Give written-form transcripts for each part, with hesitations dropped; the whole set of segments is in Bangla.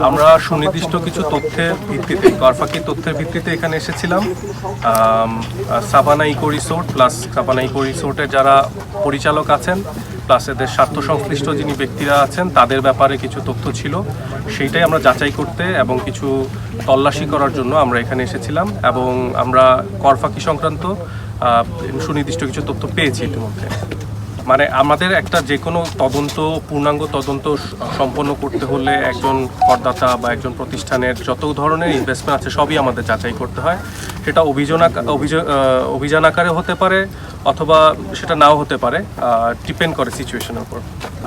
আমরা সুনির্দিষ্ট কিছু তথ্যের ভিত্তিতে করফাকি তথ্যের ভিত্তিতে এখানে এসেছিলাম। Savanna Eco Resort plus Savanna Eco রিসোর্টের যারা পরিচালক আছেন প্লাস এদের স্বার্থ সংশ্লিষ্ট যিনি ব্যক্তিরা আছেন তাদের ব্যাপারে কিছু তথ্য ছিল, সেইটাই আমরা যাচাই করতে এবং কিছু তল্লাশি করার জন্য আমরা এখানে এসেছিলাম এবং আমরা করফাকি সংক্রান্ত সুনির্দিষ্ট কিছু তথ্য পেয়েছি ইতিমধ্যে। মানে আমাদের একটা যে কোনো তদন্ত পূর্ণাঙ্গ তদন্ত সম্পন্ন করতে হলে একজন করদাতা বা একজন প্রতিষ্ঠানের যত ধরনের ইনভেস্টমেন্ট আছে সবই আমাদের যাচাই করতে হয়। সেটা অভিযান আকারে হতে পারে অথবা সেটা নাও হতে পারে, ডিপেন্ড করে সিচুয়েশনের উপর।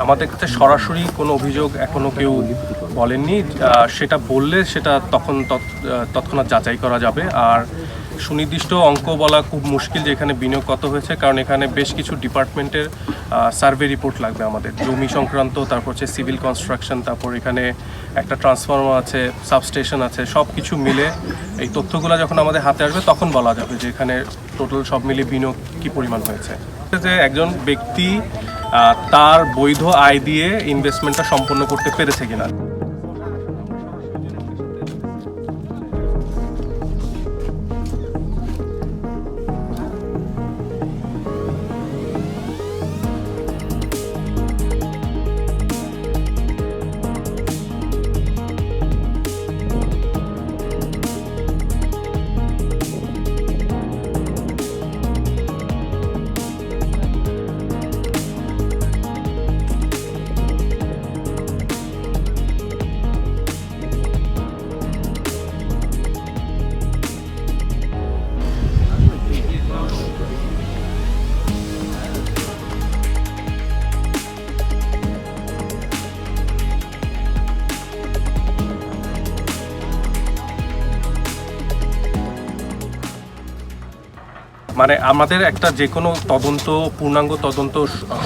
আমাদের কাছে সরাসরি কোনো অভিযোগ এখনও কেউ বলেননি, সেটা বললে সেটা তৎক্ষণাৎ যাচাই করা যাবে। আর সুনির্দিষ্ট অঙ্ক বলা খুব মুশকিল যে এখানে বিনিয়োগ কত হয়েছে, কারণ এখানে বেশ কিছু ডিপার্টমেন্টের সার্ভে রিপোর্ট লাগবে আমাদের, জমি সংক্রান্ত, তারপর হচ্ছে সিভিল কনস্ট্রাকশন, তারপর এখানে একটা ট্রান্সফর্মার আছে, সাবস্টেশন আছে, সব কিছু মিলে এই তথ্যগুলো যখন আমাদের হাতে আসবে তখন বলা যাবে যে এখানে টোটাল সব মিলে বিনিয়োগ কী পরিমাণ হয়েছে। যে একজন ব্যক্তি তার বৈধ আয় দিয়ে ইনভেস্টমেন্টটা সম্পন্ন করতে পেরেছে কিনা। মানে আমাদের একটা যে কোনো পূর্ণাঙ্গ তদন্ত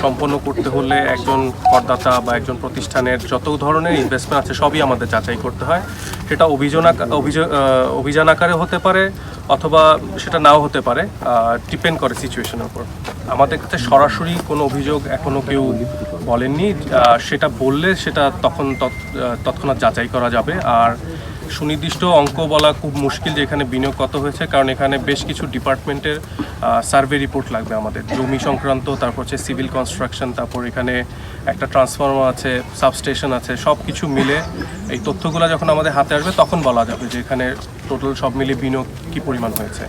সম্পন্ন করতে হলে একজন করদাতা বা একজন প্রতিষ্ঠানের যত ধরনের ইনভেস্টমেন্ট আছে সবই আমাদের যাচাই করতে হয়। সেটা অভিযান আকারে হতে পারে অথবা সেটা নাও হতে পারে, ডিপেন্ড করে সিচুয়েশনের উপর। আমাদের কাছে সরাসরি কোনো অভিযোগ এখনও কেউ বলেননি, সেটা বললে সেটা তৎক্ষণাৎ যাচাই করা যাবে। আর সুনির্দিষ্ট অঙ্ক বলা খুব মুশকিল যে এখানে বিনিয়োগ কত হয়েছে, কারণ এখানে বেশ কিছু ডিপার্টমেন্টের সার্ভে রিপোর্ট লাগবে আমাদের, জমি সংক্রান্ত, তারপর হচ্ছে সিভিল কনস্ট্রাকশন, তারপর এখানে একটা ট্রান্সফর্মার আছে, সাবস্টেশন আছে, সব কিছু মিলে এই তথ্যগুলো যখন আমাদের হাতে আসবে তখন বলা যাবে যে এখানে টোটাল সব মিলিয়ে বিনিয়োগ কী পরিমাণ হয়েছে।